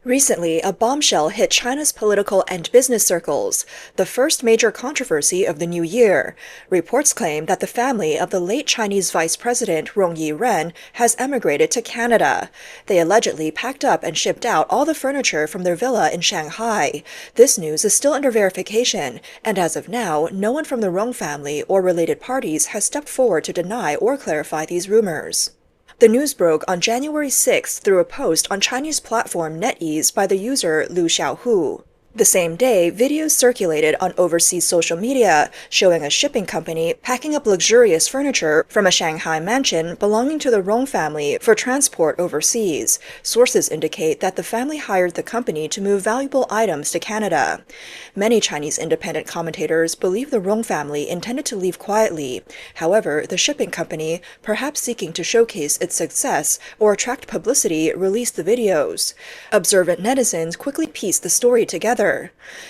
Recently, a bombshell hit China's political and business circles, the first major controversy of the new year. Reports claim that the family of the late Chinese Vice President Rong Yiren has emigrated to Canada. They allegedly packed up and shipped out all the furniture from their villa in Shanghai. This news is still under verification, and as of now, no one from the Rong family or related parties has stepped forward to deny or clarify these rumors. The news broke on January 6th through a post on Chinese platform NetEase by the user Lu Xiaohu. The same day, videos circulated on overseas social media showing a shipping company packing up luxurious furniture from a Shanghai mansion belonging to the Rong family for transport overseas. Sources indicate that the family hired the company to move valuable items to Canada. Many Chinese independent commentators believe the Rong family intended to leave quietly. However, the shipping company, perhaps seeking to showcase its success or attract publicity, released the videos. Observant netizens quickly pieced the story together.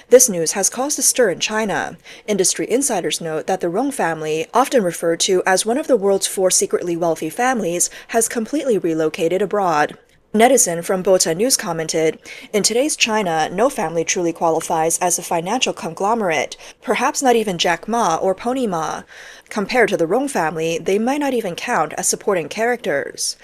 This news has caused a stir in China. Industry insiders note that the Rong family, often referred to as one of the world's 4 secretly wealthy families, has completely relocated abroad. A netizen from Bota News commented, "In today's China, no family truly qualifies as a financial conglomerate, perhaps not even Jack Ma or Pony Ma. Compared to the Rong family, they might not even count as supporting characters."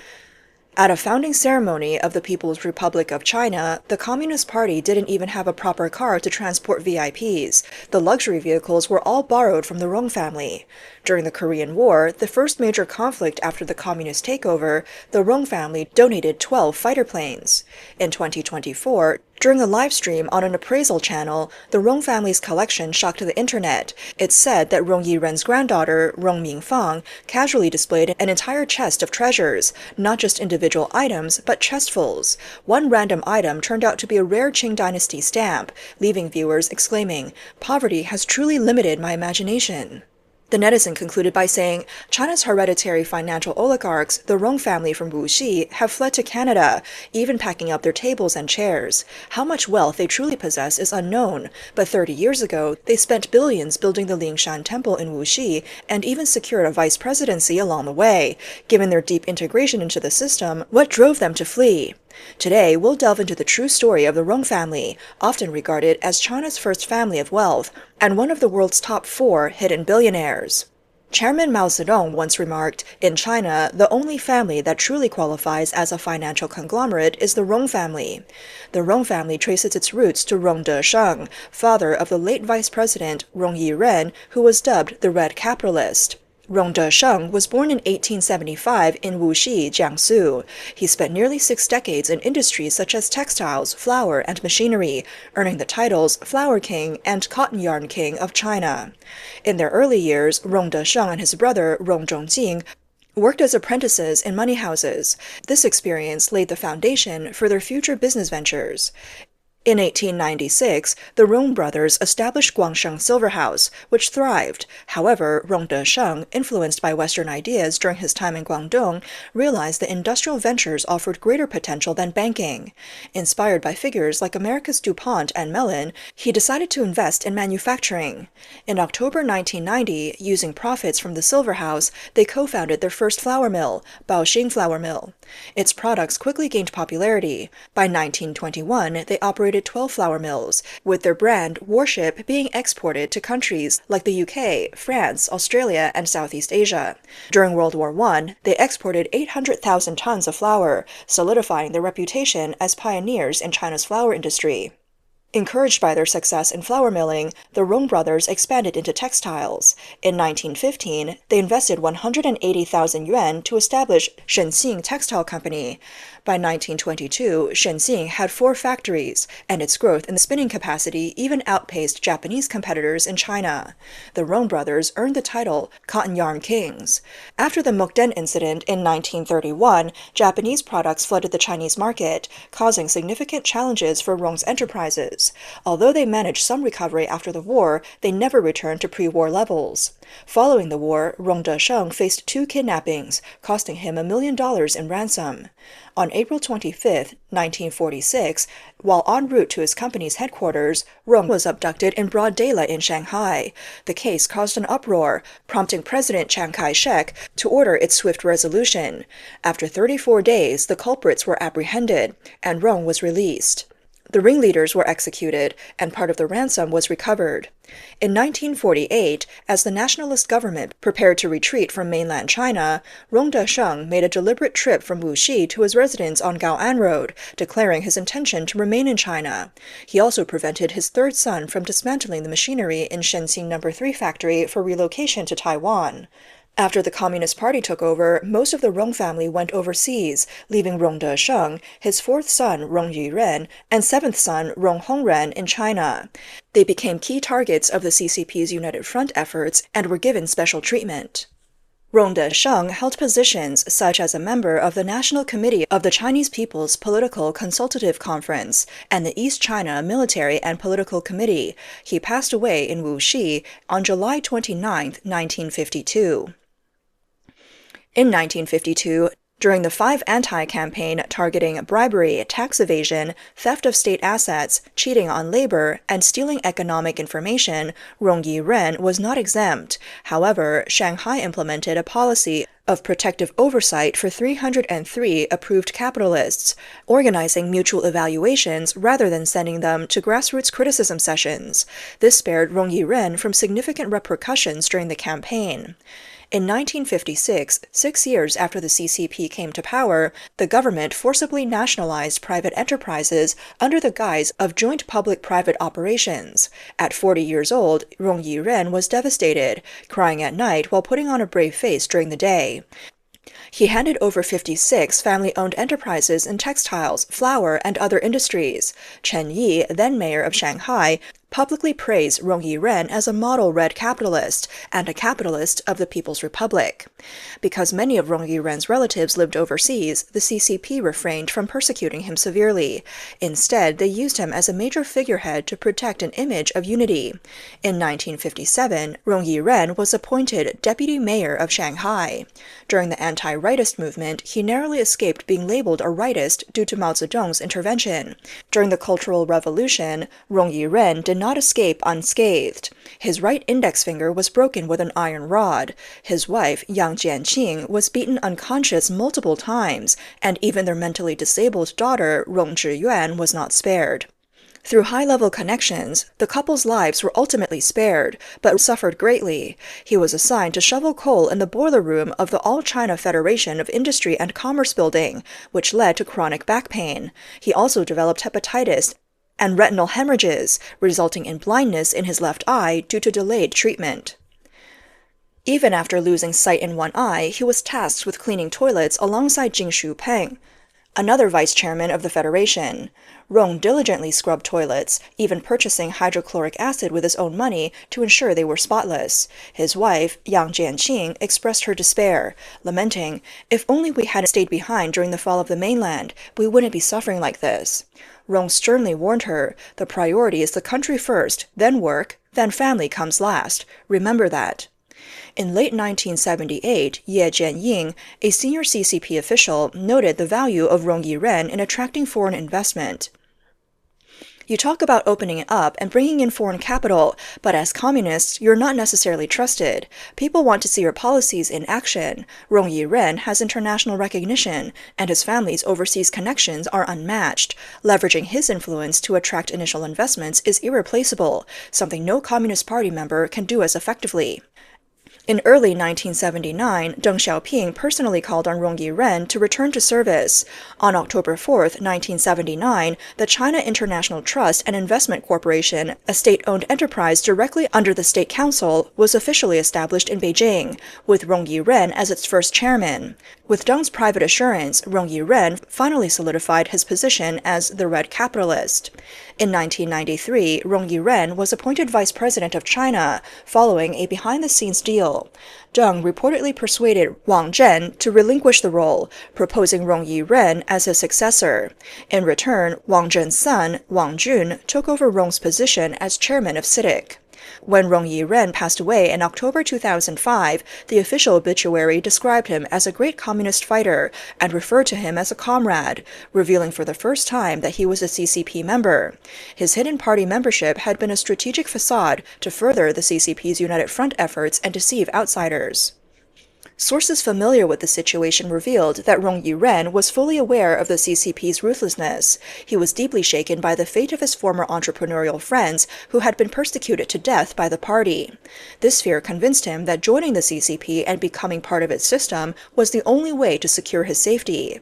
At a founding ceremony of the People's Republic of China, the Communist Party didn't even have a proper car to transport VIPs. The luxury vehicles were all borrowed from the Rong family. During the Korean War, the first major conflict after the communist takeover, the Rong family donated 12 fighter planes. In 2024, during a live stream on an appraisal channel, the Rong family's collection shocked the internet. It's said that Rong Yiren's granddaughter, Rong Mingfang, casually displayed an entire chest of treasures, not just individual items, but chestfuls. One random item turned out to be a rare Qing dynasty stamp, leaving viewers exclaiming, "Poverty has truly limited my imagination." The netizen concluded by saying, China's hereditary financial oligarchs, the Rong family from Wuxi, have fled to Canada, even packing up their tables and chairs. How much wealth they truly possess is unknown, but 30 years ago, they spent billions building the Lingshan Temple in Wuxi and even secured a vice presidency along the way. Given their deep integration into the system, what drove them to flee? Today, we'll delve into the true story of the Rong family, often regarded as China's first family of wealth, and one of the world's top 4 hidden billionaires. Chairman Mao Zedong once remarked, "In China, the only family that truly qualifies as a financial conglomerate is the Rong family." The Rong family traces its roots to Rong De-sheng, father of the late Vice President Rong Yiren, who was dubbed the Red Capitalist. Rong De-sheng was born in 1875 in Wuxi, Jiangsu. He spent nearly 6 decades in industries such as textiles, flour, and machinery, earning the titles Flour King and Cotton Yarn King of China. In their early years, Rong De-sheng and his brother, Rong Zhongjing, worked as apprentices in money houses. This experience laid the foundation for their future business ventures. In 1896, the Rong brothers established Guangsheng Silver House, which thrived. However, Rong De-sheng, influenced by Western ideas during his time in Guangdong, realized that industrial ventures offered greater potential than banking. Inspired by figures like America's DuPont and Mellon, he decided to invest in manufacturing. In October 1990, using profits from the Silver House, they co-founded their first flour mill, Baoxing Flour Mill. Its products quickly gained popularity. By 1921, they operated 12 flour mills, with their brand Warship being exported to countries like the UK, France, Australia, and Southeast Asia. During World War I, they exported 800,000 tons of flour, solidifying their reputation as pioneers in China's flour industry. Encouraged by their success in flour milling, the Rong brothers expanded into textiles. In 1915, they invested 180,000 yuan to establish Shenxing Textile Company. By 1922, Shenxing had 4 factories, and its growth in the spinning capacity even outpaced Japanese competitors in China. The Rong brothers earned the title Cotton Yarn Kings. After the Mukden incident in 1931, Japanese products flooded the Chinese market, causing significant challenges for Rong's enterprises. Although they managed some recovery after the war, they never returned to pre-war levels. Following the war, Rong De-sheng faced 2 kidnappings, costing him $1 million in ransom. On April 25, 1946, while en route to his company's headquarters, Rong was abducted in broad daylight in Shanghai. The case caused an uproar, prompting President Chiang Kai-shek to order its swift resolution. After 34 days, the culprits were apprehended, and Rong was released. The ringleaders were executed, and part of the ransom was recovered. In 1948, as the nationalist government prepared to retreat from mainland China, Rong made a deliberate trip from Wuxi to his residence on Gaoan Road, declaring his intention to remain in China. He also prevented his third son from dismantling the machinery in Shenxing No. 3 factory for relocation to Taiwan. After the Communist Party took over, most of the Rong family went overseas, leaving Rong Desheng, his fourth son Rong Yiren, and seventh son Rong Hongren in China. They became key targets of the CCP's United Front efforts and were given special treatment. Rong Desheng held positions such as a member of the National Committee of the Chinese People's Political Consultative Conference and the East China Military and Political Committee. He passed away in Wuxi on July 29, 1952. In 1952, during the Five Anti-campaign targeting bribery, tax evasion, theft of state assets, cheating on labor, and stealing economic information, Rong Yiren was not exempt. However, Shanghai implemented a policy of protective oversight for 303 approved capitalists, organizing mutual evaluations rather than sending them to grassroots criticism sessions. This spared Rong Yiren from significant repercussions during the campaign. In 1956, 6 years after the CCP came to power, the government forcibly nationalized private enterprises under the guise of joint public-private operations. At 40 years old, Rong Yiren was devastated, crying at night while putting on a brave face during the day. He handed over 56 family-owned enterprises in textiles, flour, and other industries. Chen Yi, then mayor of Shanghai, publicly praised Rong Yiren as a model red capitalist and a capitalist of the People's Republic. Because many of Rong Yiren's relatives lived overseas, the CCP refrained from persecuting him severely. Instead, they used him as a major figurehead to protect an image of unity. In 1957, Rong Yiren was appointed deputy mayor of Shanghai. During the anti-rightist movement, he narrowly escaped being labeled a rightist due to Mao Zedong's intervention. During the Cultural Revolution, Rong Yiren did not escape unscathed. His right index finger was broken with an iron rod. His wife, Yang Jianqing, was beaten unconscious multiple times, and even their mentally disabled daughter, Rong Zhiyuan, was not spared. Through high-level connections, the couple's lives were ultimately spared, but suffered greatly. He was assigned to shovel coal in the boiler room of the All-China Federation of Industry and Commerce building, which led to chronic back pain. He also developed hepatitis and retinal hemorrhages, resulting in blindness in his left eye due to delayed treatment. Even after losing sight in one eye, he was tasked with cleaning toilets alongside Jing Shupeng, another vice-chairman of the Federation. Rong diligently scrubbed toilets, even purchasing hydrochloric acid with his own money to ensure they were spotless. His wife, Yang Jianqing, expressed her despair, lamenting, "If only we hadn't stayed behind during the fall of the mainland, we wouldn't be suffering like this." Rong sternly warned her, "The priority is the country first, then work, then family comes last. Remember that." In late 1978, Ye Jianying, a senior CCP official, noted the value of Rong Yiren in attracting foreign investment. "You talk about opening up and bringing in foreign capital, but as communists, you're not necessarily trusted. People want to see your policies in action. Rong Yiren has international recognition, and his family's overseas connections are unmatched. Leveraging his influence to attract initial investments is irreplaceable, something no Communist Party member can do as effectively." In early 1979, Deng Xiaoping personally called on Rong Yiren to return to service. On October 4, 1979, the China International Trust and Investment Corporation, a state-owned enterprise directly under the State Council, was officially established in Beijing, with Rong Yiren as its first chairman. With Deng's private assurance, Rong Yiren finally solidified his position as the Red Capitalist. In 1993, Rong Yiren was appointed vice president of China, following a behind-the-scenes deal. Deng reportedly persuaded Wang Zhen to relinquish the role, proposing Rong Yiren as his successor. In return, Wang Zhen's son, Wang Jun, took over Rong's position as chairman of CITIC. When Rong Yiren passed away in October 2005, the official obituary described him as a great communist fighter and referred to him as a comrade, revealing for the first time that he was a CCP member. His hidden party membership had been a strategic facade to further the CCP's United Front efforts and deceive outsiders. Sources familiar with the situation revealed that Rong Yiren was fully aware of the CCP's ruthlessness. He was deeply shaken by the fate of his former entrepreneurial friends who had been persecuted to death by the party. This fear convinced him that joining the CCP and becoming part of its system was the only way to secure his safety.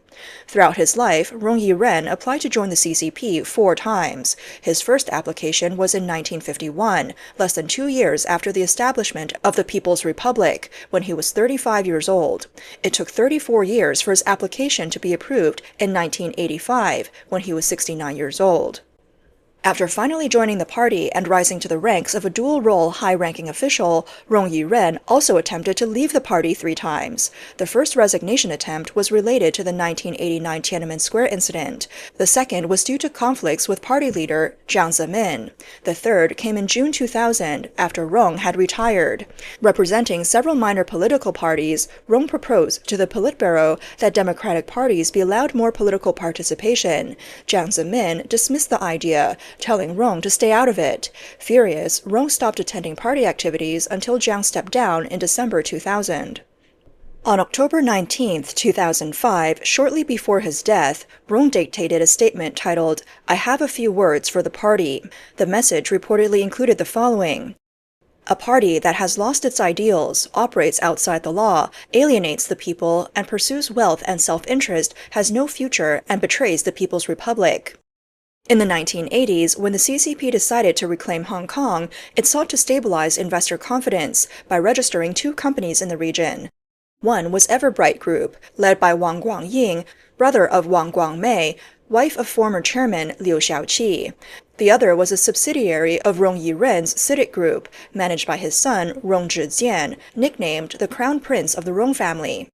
Throughout his life, Rong Yiren applied to join the CCP 4 times. His first application was in 1951, less than 2 years after the establishment of the People's Republic, when he was 35 years old. It took 34 years for his application to be approved in 1985, when he was 69 years old. After finally joining the party and rising to the ranks of a dual-role high-ranking official, Rong Yiren also attempted to leave the party 3 times. The first resignation attempt was related to the 1989 Tiananmen Square incident. The second was due to conflicts with party leader Jiang Zemin. The third came in June 2000, after Rong had retired. Representing several minor political parties, Rong proposed to the Politburo that democratic parties be allowed more political participation. Jiang Zemin dismissed the idea, telling Rong to stay out of it. Furious, Rong stopped attending party activities until Jiang stepped down in December 2000. On October 19, 2005, shortly before his death, Rong dictated a statement titled, "I have a few words for the party." The message reportedly included the following: "A party that has lost its ideals, operates outside the law, alienates the people, and pursues wealth and self-interest has no future and betrays the People's Republic." In the 1980s, when the CCP decided to reclaim Hong Kong, it sought to stabilize investor confidence by registering 2 companies in the region. One was Everbright Group, led by Wang Guangying, brother of Wang Guangmei, wife of former chairman Liu Xiaoqi. The other was a subsidiary of Rong Yiren's CITIC Group, managed by his son Rong Zhijian, nicknamed the Crown Prince of the Rong family.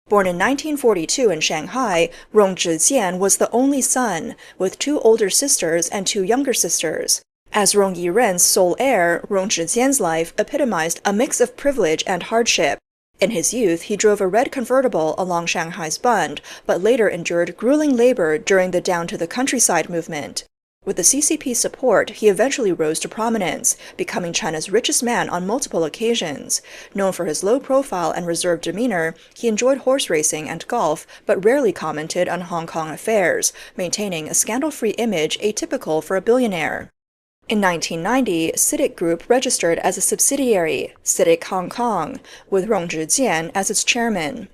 Born in 1942 in Shanghai, Rong Zhijian was the only son, with 2 older sisters and 2 younger sisters. As Rong Yiren's sole heir, Rong Zhijian's life epitomized a mix of privilege and hardship. In his youth, he drove a red convertible along Shanghai's Bund, but later endured grueling labor during the Down to the Countryside movement. With the CCP's support, he eventually rose to prominence, becoming China's richest man on multiple occasions. Known for his low profile and reserved demeanor, he enjoyed horse racing and golf, but rarely commented on Hong Kong affairs, maintaining a scandal-free image atypical for a billionaire. In 1990, CITIC Group registered as a subsidiary, CITIC Hong Kong, with Rong Zhijian as its chairman.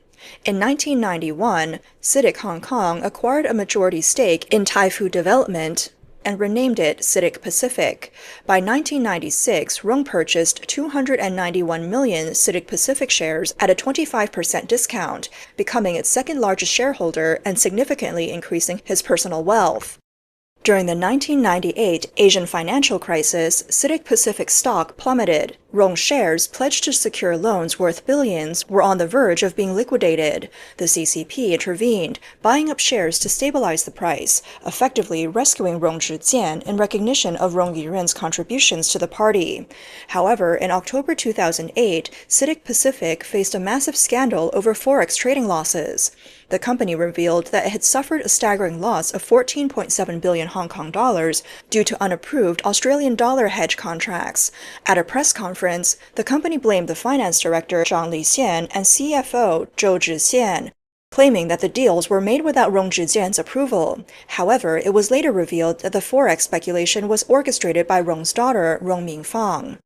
In 1991, CITIC Hong Kong acquired a majority stake in Taifu Development and renamed it CITIC Pacific. By 1996, Rong purchased 291 million CITIC Pacific shares at a 25% discount, becoming its second-largest shareholder and significantly increasing his personal wealth. During the 1998 Asian financial crisis, CITIC Pacific stock plummeted. Rong shares pledged to secure loans worth billions were on the verge of being liquidated. The CCP intervened, buying up shares to stabilize the price, effectively rescuing Rong Zhijian in recognition of Rong Yiren's contributions to the party. However, in October 2008, CITIC Pacific faced a massive scandal over forex trading losses. The company revealed that it had suffered a staggering loss of 14.7 billion Hong Kong dollars due to unapproved Australian dollar hedge contracts. At a press conference, the company blamed the finance director Zhang Lixian and CFO Zhou Zhixian, claiming that the deals were made without Rong Zhijian's approval. However, it was later revealed that the forex speculation was orchestrated by Rong's daughter, Rong Mingfang.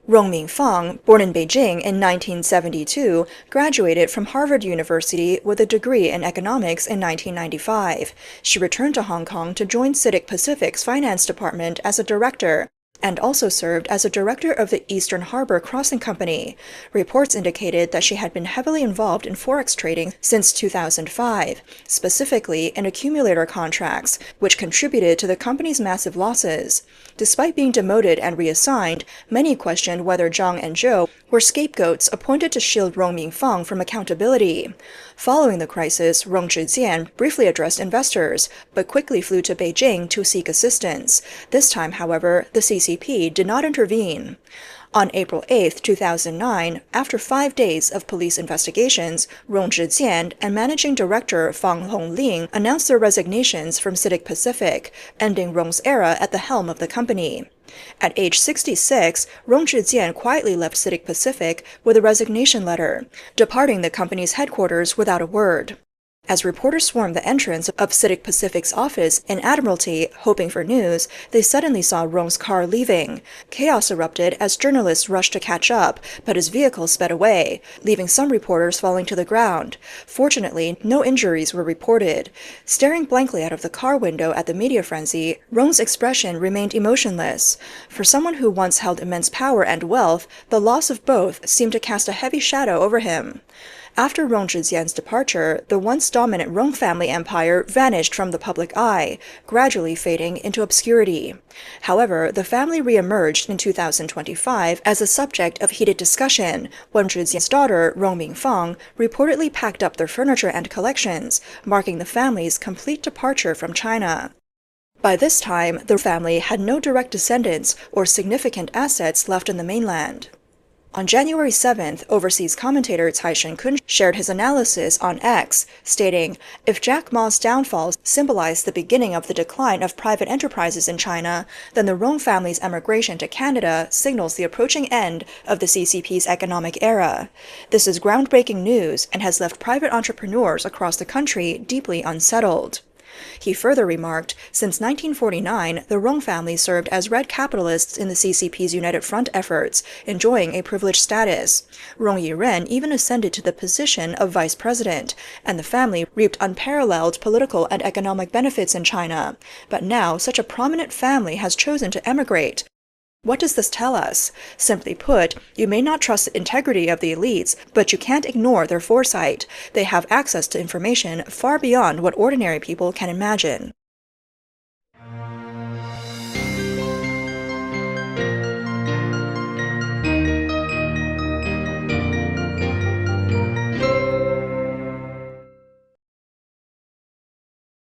Rong Mingfang, born in Beijing in 1972, graduated from Harvard University with a degree in economics in 1995. She returned to Hong Kong to join CITIC Pacific's finance department as a director, and also served as a director of the Eastern Harbor Crossing Company. Reports indicated that she had been heavily involved in forex trading since 2005, specifically in accumulator contracts, which contributed to the company's massive losses. Despite being demoted and reassigned, many questioned whether Zhang and Zhou were scapegoats appointed to shield Rong Mingfang from accountability. Following the crisis, Rong Zhijian briefly addressed investors, but quickly flew to Beijing to seek assistance. This time, however, the CCP did not intervene. On April 8, 2009, after 5 days of police investigations, Rong Zhijian and managing director Fang Hongling announced their resignations from CITIC Pacific, ending Rong's era at the helm of the company. At age 66, Rong quietly left CITIC Pacific with a resignation letter, departing the company's headquarters without a word. As reporters swarmed the entrance of CITIC Pacific's office in Admiralty, hoping for news, they suddenly saw Rong's car leaving. Chaos erupted as journalists rushed to catch up, but his vehicle sped away, leaving some reporters falling to the ground. Fortunately, no injuries were reported. Staring blankly out of the car window at the media frenzy, Rong's expression remained emotionless. For someone who once held immense power and wealth, the loss of both seemed to cast a heavy shadow over him. After Rong Zhijian's departure, the once dominant Rong family empire vanished from the public eye, gradually fading into obscurity. However, the family re-emerged in 2025 as a subject of heated discussion when Zhijian's daughter, Rong Mingfang, reportedly packed up their furniture and collections, marking the family's complete departure from China. By this time, the family had no direct descendants or significant assets left in the mainland. On January 7th, overseas commentator Cai Shen-kun shared his analysis on X, stating, "If Jack Ma's downfall symbolized the beginning of the decline of private enterprises in China, then the Rong family's emigration to Canada signals the approaching end of the CCP's economic era. This is groundbreaking news and has left private entrepreneurs across the country deeply unsettled." He further remarked, since 1949, the Rong family served as red capitalists in the CCP's United Front efforts, enjoying a privileged status. Rong Yiren even ascended to the position of vice president, and the family reaped unparalleled political and economic benefits in China. But now, such a prominent family has chosen to emigrate. What does this tell us? Simply put, you may not trust the integrity of the elites, but you can't ignore their foresight. They have access to information far beyond what ordinary people can imagine.